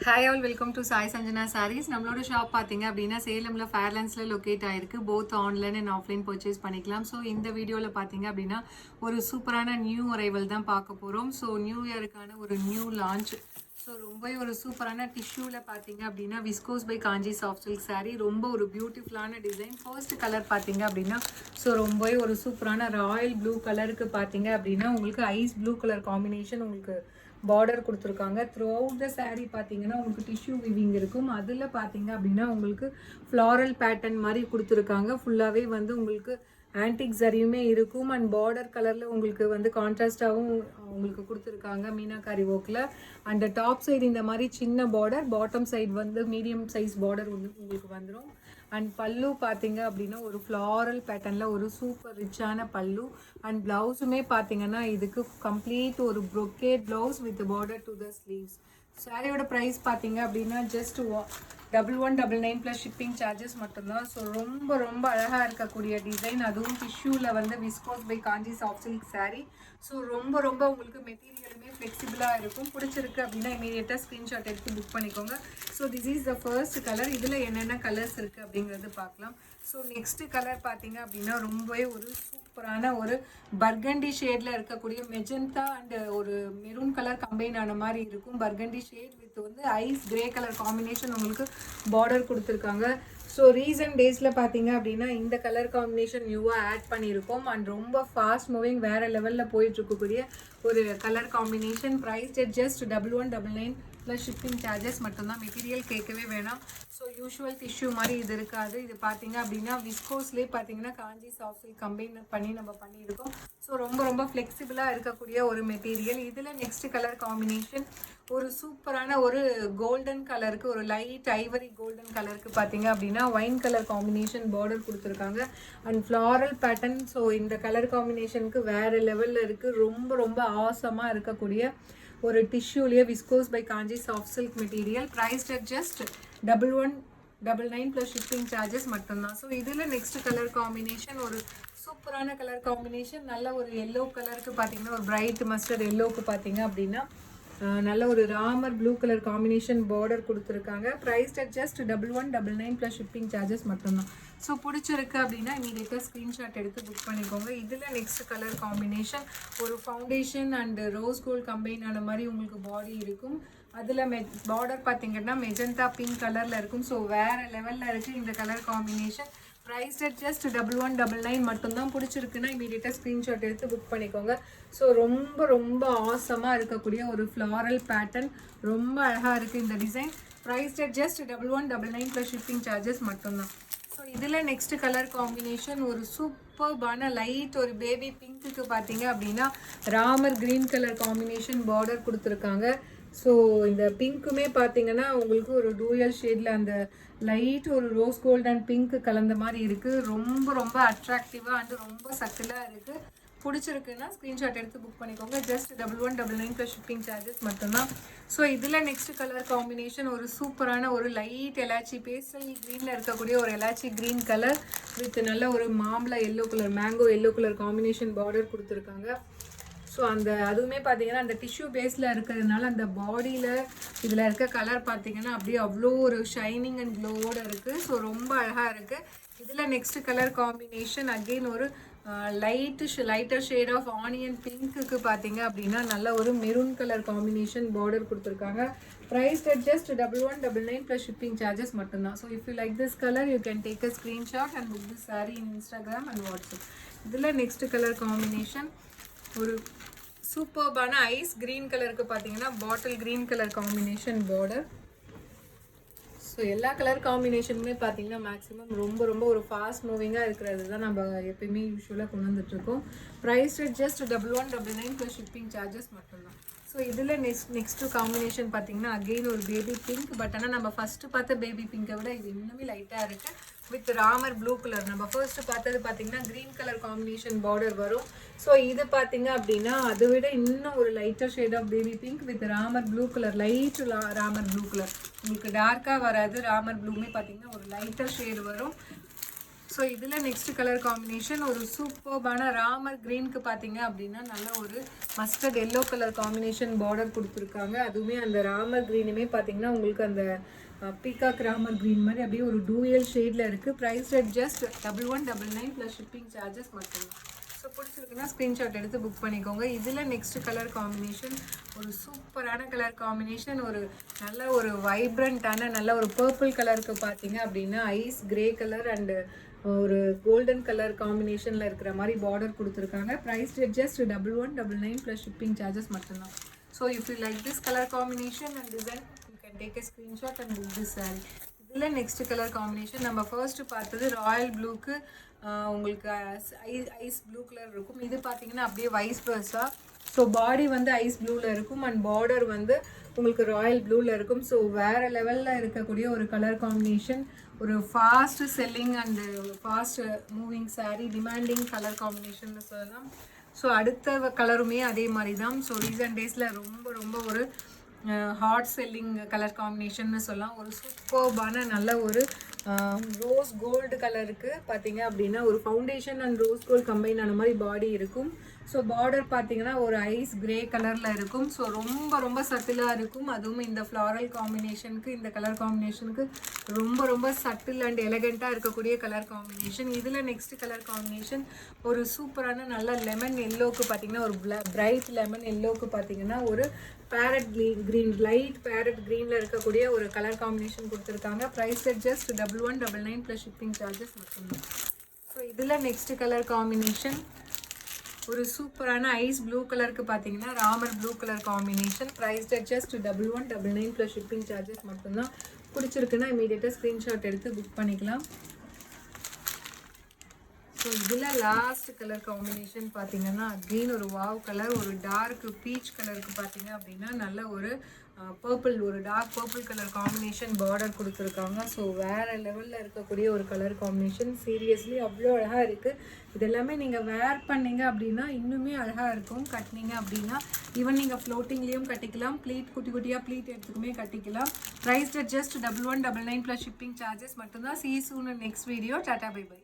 Hi all welcome to Sai Sanjana Sarees. நம்மளோட shop பார்த்தீங்க அப்படின்னா சேலமில் ஃபேர்லாண்ட்ஸில் லொக்கேட் ஆயிருக்கு. Both online and offline purchase பண்ணிக்கலாம். ஸோ இந்த வீடியோவில் பார்த்தீங்க அப்படின்னா ஒரு சூப்பரான நியூ அரைவல் தான் பார்க்க போகிறோம். ஸோ நியூ இயருக்கான ஒரு நியூ லான்ச். ஸோ ரொம்ப ஒரு சூப்பரான டிஷ்யூவில் பார்த்தீங்க அப்படின்னா viscose by Kanchi soft silk saree. ரொம்ப ஒரு பியூட்டிஃபுல்லான டிசைன். ஃபர்ஸ்ட் கலர் பார்த்தீங்க அப்படின்னா ஸோ ரொம்பவே ஒரு சூப்பரான ராயல் ப்ளூ கலருக்கு பார்த்தீங்க அப்படின்னா உங்களுக்கு ஐஸ் ப்ளூ கலர் காம்பினேஷன் உங்களுக்கு பார்டர் கொடுத்துருக்காங்க. த்ரூ அவுட் த சாரீ பார்த்தீங்கன்னா உங்களுக்கு டிஷ்யூ விவிங் இருக்கும். அதில் பார்த்தீங்க அப்படின்னா உங்களுக்கு ஃப்ளாரல் பேட்டர்ன் மாதிரி கொடுத்துருக்காங்க. ஃபுல்லாகவே வந்து உங்களுக்கு ஆன்டிக் சரியுமே இருக்கும். அண்ட் பார்டர் கலரில் உங்களுக்கு வந்து கான்ட்ராஸ்டாகவும் உங்களுக்கு கொடுத்துருக்காங்க மீனாக்காரி ஒர்க்கில். அண்ட் டாப் சைடு இந்த மாதிரி சின்ன பார்டர், பாட்டம் சைடு வந்து மீடியம் சைஸ் பார்டர் வந்து உங்களுக்கு வந்துடும். அண்ட் பல்லு பார்த்தீங்க அப்படின்னா ஒரு ஃப்ளாரல் பேட்டர்னில் ஒரு சூப்பர் ரிச்சான பல்லு. அண்ட் ப்ளவுஸுமே பார்த்தீங்கன்னா இதுக்கு கம்ப்ளீட் ஒரு brocade blouse with border to the sleeves. சாரியோட ப்ரைஸ் பார்த்தீங்க அப்படின்னா ஜஸ்ட் 1199 ப்ளஸ் ஷிப்பிங் சார்ஜஸ் மட்டும்தான். ஸோ ரொம்ப ரொம்ப அழகாக இருக்கக்கூடிய டிசைன், அதுவும் டிஷ்யூவில் வந்து viscose by Kanchi soft silk saree. So ரொம்ப ரொம்ப உங்களுக்கு மெட்டீரியலுமே ஃப்ளெக்சிபிளாக இருக்கும். பிடிச்சிருக்கு அப்படின்னா இமீடியட்டாக ஸ்க்ரீன்ஷாட் எடுத்து புக் பண்ணிக்கோங்க. So this is the first colour. இதில் என்னென்ன கலர்ஸ் இருக்குது அப்படிங்கிறது பார்க்கலாம். ஸோ நெக்ஸ்ட் கலர் பார்த்தீங்க அப்படின்னா ரொம்பவே ஒரு சூப்பரான ஒரு பர்கண்டி ஷேடில் இருக்கக்கூடிய மெஜந்தா அண்ட் ஒரு மெரூன் கலர் கம்பைன் ஆன மாதிரி இருக்கும். பர்கண்டி ஷேட் வித் வந்து ஐஸ் கிரே கலர் காம்பினேஷன் உங்களுக்கு பார்டர் கொடுத்துருக்காங்க. ஸோ ரீசன்ட் டேஸில் பார்த்தீங்க அப்படின்னா இந்த கலர் காம்பினேஷன் நியூவாக ஆட் பண்ணியிருக்கோம். அண்ட் ரொம்ப ஃபாஸ்ட் மூவிங் வேறு லெவலில் போயிட்டுருக்கக்கூடிய ஒரு colour combination. Price just 1199 plus shipping charges மட்டும்தான். மெட்டீரியல் கேட்கவே வேணாம். ஸோ யூஷுவல் டிஷ்யூ மாதிரி இது இருக்காது. இது பார்த்தீங்க அப்படின்னா விஸ்கோஸ்லேயே பார்த்தீங்கன்னா காஞ்சி சாஃப்ட் சில்க் கம்பைன் பண்ணி நம்ம பண்ணியிருக்கோம். ஸோ ரொம்ப ரொம்ப ஃப்ளெக்சிபிளாக இருக்கக்கூடிய ஒரு மெட்டீரியல். இதில் நெக்ஸ்ட் கலர் காம்பினேஷன் ஒரு சூப்பரான ஒரு கோல்டன் கலருக்கு, ஒரு லைட் ஐவரி கோல்டன் கலருக்கு பார்த்தீங்க அப்படின்னா ஒயின் கலர் காம்பினேஷன் பார்டர் கொடுத்துருக்காங்க. And floral pattern. ஸோ இந்த கலர் காம்பினேஷனுக்கு வேறு லெவலில் இருக்குது. ரொம்ப ரொம்ப ஆசமாக இருக்கக்கூடிய ஒரு டிஷ்யூலேயே viscose by Kanchi soft silk material. Price just 1199 plus shipping charges மட்டும்தான். ஸோ இதில் நெக்ஸ்ட் கலர் காம்பினேஷன் ஒரு சூப்பரான கலர் காம்பினேஷன். நல்ல ஒரு எல்லோ கலருக்கு பார்த்தீங்கன்னா ஒரு பிரைட் மஸ்டர்ட் எல்லோவுக்கு பார்த்தீங்க அப்படின்னா நல்ல ஒரு Ramar blue colour combination border கொடுத்துருக்காங்க. Price just 1199 plus shipping charges மட்டும்தான். ஸோ பிடிச்சிருக்கு அப்படின்னா இமீடியட்டாக ஸ்க்ரீன்ஷாட் எடுத்து புக் பண்ணிக்கோங்க. இதில் நெக்ஸ்ட் கலர் காம்பினேஷன் ஒரு foundation and rose gold combine ஆன மாதிரி உங்களுக்கு பாடி இருக்கும். அதில் பார்டர் பார்த்தீங்கன்னா மெஜந்தா பிங்க் கலரில் இருக்கும். ஸோ வேறு லெவலில் இருக்குது இந்த கலர் காம்பினேஷன். ப்ரைஸ் ஜஸ்ட் 1199 மட்டும்தான். பிடிச்சிருக்குன்னா இமீடியட்டாக ஸ்க்ரீன்ஷாட் எடுத்து புக் பண்ணிக்கோங்க. ஸோ ரொம்ப ரொம்ப ஆசமாக இருக்கக்கூடிய ஒரு ஃப்ளாரல் பேட்டர்ன். ரொம்ப அழகாக இருக்குது இந்த design. Price just 1199 plus shipping charges மட்டும்தான். ஸோ இதில் நெக்ஸ்ட் கலர் காம்பினேஷன் ஒரு சூப்பர்பான லைட் ஒரு பேபி பிங்க்குக்கு பார்த்தீங்க அப்படின்னா Ramar green colour combination border கொடுத்துருக்காங்க. ஸோ இந்த பிங்க்குமே பார்த்தீங்கன்னா உங்களுக்கு ஒரு டூயல் ஷேடில் அந்த லைட் ஒரு ரோஸ் கோல்ட் அண்ட் பிங்க் கலந்த மாதிரி இருக்குது. ரொம்ப ரொம்ப அட்ராக்டிவாக அண்ட் ரொம்ப சட்டிலாக இருக்குது. பிடிச்சிருக்குன்னா ஸ்க்ரீன்ஷாட் எடுத்து புக் பண்ணிக்கோங்க. ஜஸ்ட் 1199 ப்ளஸ் ஷிப்பிங் சார்ஜஸ் மட்டும்தான். ஸோ இதில் நெக்ஸ்ட் கலர் காம்பினேஷன் ஒரு சூப்பரான ஒரு லைட் எலாச்சி பேஸ்டல் க்ரீனில் இருக்கக்கூடிய ஒரு எலாச்சி க்ரீன் கலர் வித் நல்ல ஒரு மாம்பழ yellow colour mango yellow colour combination border கொடுத்துருக்காங்க. ஸோ அந்த அதுவுமே பார்த்தீங்கன்னா அந்த டிஷ்யூ பேஸில் இருக்கிறதுனால அந்த பாடியில் இதில் இருக்க கலர் பார்த்தீங்கன்னா அப்படியே அவ்வளோ ஒரு ஷைனிங் அண்ட் க்ளோவோடு இருக்குது. ஸோ ரொம்ப அழகாக இருக்குது. இதில் நெக்ஸ்ட் கலர் காம்பினேஷன் அகெயின் ஒரு லைட்டர் ஷேட் ஆஃப் ஆனியன் பிங்க்குக்கு பார்த்தீங்க அப்படின்னா நல்ல ஒரு மெரூன் கலர் காம்பினேஷன் பார்டர் கொடுத்துருக்காங்க. Price just 1199 plus shipping charges மட்டும்தான். So if you like this colour you can take a screenshot and book this sari in Instagram and WhatsApp. இதில் next colour combination ஒரு சூப்பர்பான ஐஸ் க்ரீன் கலருக்கு பார்த்தீங்கன்னா bottle green colour combination border. So எல்லா colour காம்பினேஷனுமே பார்த்தீங்கன்னா maximum ரொம்ப ரொம்ப ஒரு ஃபாஸ்ட் மூவிங்காக இருக்கிறது தான் நம்ம எப்பயுமே யூஸ்வலாக கொண்டு வந்துட்டுருக்கோம். Price just 1199 plus shipping charges மட்டும்தான். ஸோ இதில் நெக்ஸ்ட்டு காம்பினேஷன் பார்த்தீங்கன்னா அகெயின் ஒரு பேபி பிங்க். பட் ஆனால் நம்ம ஃபஸ்ட்டு பார்த்த பேபி பிங்கை விட இது இன்னுமே லைட்டாக இருக்குது வித் ராமர் ப்ளூ கலர். நம்ம ஃபர்ஸ்ட்டு பார்த்தது பார்த்தீங்கன்னா க்ரீன் கலர் காம்பினேஷன் பார்டர் வரும். ஸோ இது பார்த்தீங்க அப்படின்னா அதை விட இன்னும் ஒரு lighter shade of baby pink with Ramar blue colour, light Ramar blue colour. உங்களுக்கு டார்க்காக வராது. ராமர் ப்ளூமே பார்த்தீங்கன்னா ஒரு லைட்டர் ஷேடு வரும். ஸோ இதில் நெக்ஸ்ட் கலர் காம்பினேஷன் ஒரு சூப்பர்பான ராமர் க்ரீனுக்கு பார்த்தீங்க அப்படின்னா நல்ல ஒரு mustard yellow colour combination border கொடுத்துருக்காங்க. அதுவுமே அந்த ராமர் க்ரீனுமே பார்த்தீங்கன்னா உங்களுக்கு அந்த பீகாக் ராமர் க்ரீன் மாதிரி அப்படியே ஒரு டூயல் ஷேடில் இருக்குது. Price rate just 1199 plus shipping charges மட்டும்தான். ஸோ பிடிச்சிருக்குன்னா ஸ்க்ரீன்ஷாட் எடுத்து புக் பண்ணிக்கோங்க. இதில் நெக்ஸ்ட் கலர் காம்பினேஷன் ஒரு சூப்பரான கலர் காம்பினேஷன், ஒரு நல்ல ஒரு வைப்ரண்ட்டான நல்ல ஒரு பர்பிள் கலருக்கு பார்த்தீங்க அப்படின்னா ஐஸ் கிரே கலர் அண்டு ஒரு கோல்டன் கலர் காம்பினேஷனில் இருக்கிற மாதிரி பார்டர் கொடுத்துருக்காங்க. Price rate just 1199 plus shipping charges மட்டும்தான். So if you like this colour combination and design you can take a screenshot and book this sari. இதில் நெக்ஸ்ட் கலர் காம்பினேஷன் நம்ம first பார்த்தது royal ப்ளூக்கு உங்களுக்கு ஐஸ் ப்ளூ கலர் இருக்கும். இது பார்த்தீங்கன்னா அப்படியே வைஸ் வர்ஸா. ஸோ பாடி வந்து ஐஸ் ப்ளூவில் இருக்கும் அண்ட் பார்டர் வந்து உங்களுக்கு ராயல் ப்ளூவில் இருக்கும். ஸோ வேறு லெவலில் இருக்கக்கூடிய ஒரு கலர் காம்பினேஷன், ஒரு fast selling and fast moving sari, demanding colour combination சொல்லலாம். ஸோ அடுத்த கலருமே அதே மாதிரி தான். ஸோ ரீசன்ட் டேஸில் ரொம்ப ரொம்ப ஒரு ஹாட் செல்லிங் கலர் காம்பினேஷன்னு சொல்லலாம். ஒரு சூப்பர்பான நல்ல ஒரு ரோஸ் கோல்டு கலருக்கு பார்த்தீங்க அப்படின்னா ஒரு foundation and rose gold combine ஆன மாதிரி பாடி இருக்கும். ஸோ பார்டர் பார்த்தீங்கன்னா ஒரு ஐஸ் கிரே கலரில் இருக்கும். ஸோ ரொம்ப ரொம்ப சட்டிலாக இருக்கும். அதுவும் இந்த ஃப்ளாரல் காம்பினேஷனுக்கு இந்த கலர் காம்பினேஷனுக்கு ரொம்ப ரொம்ப சட்டில் அண்ட் எலகண்ட்டாக இருக்கக்கூடிய கலர் காம்பினேஷன். இதில் நெக்ஸ்ட் கலர் காம்பினேஷன் ஒரு சூப்பரான நல்ல லெமன் எல்லோவுக்கு பார்த்தீங்கன்னா ஒரு பிரைட் லெமன் எல்லோவுக்கு பார்த்தீங்கன்னா ஒரு பேரட் க்ரீன் லைட் பேரட் க்ரீனில் இருக்கக்கூடிய ஒரு கலர் காம்பினேஷன் கொடுத்துருக்காங்க. Price rate just 1199 plus shipping charges மட்டும்தான். ஸோ இதில் நெக்ஸ்ட் கலர் காம்பினேஷன் ஒரு சூப்பரான ஐஸ் ப்ளூ கலருக்கு பார்த்தீங்கன்னா Ramar blue colour combination. Price rate just 1199 plus shipping charges மட்டும்தான். பிடிச்சிருக்குன்னா இமீடியட்டாக ஸ்க்ரீன்ஷாட் எடுத்து புக் பண்ணிக்கலாம். ஸோ இதில் லாஸ்ட் கலர் காம்பினேஷன் பார்த்தீங்கன்னா அகெயின் ஒரு வாவ் கலர், ஒரு டார்க் பீச் கலருக்கு பார்த்தீங்க அப்படின்னா நல்ல ஒரு பர்பிள், ஒரு dark purple colour combination border கொடுத்துருக்காங்க. ஸோ வேறு லெவலில் இருக்கக்கூடிய ஒரு கலர் காம்பினேஷன். சீரியஸ்லி அவ்வளோ அழகாக இருக்குது. இதெல்லாமே நீங்கள் வேர் பண்ணிங்க அப்படின்னா இன்னுமே அழகாக இருக்கும். கட்டினீங்க அப்படின்னா ஈவன் நீங்கள் ஃப்ளோட்டிங்லேயும் கட்டிக்கலாம், ப்ளீட் குட்டி குட்டியாக ப்ளீட் எடுத்துக்குமே கட்டிக்கலாம். Price just 1199 plus shipping charges மட்டும்தான். See you soon in next video. Tata bye by.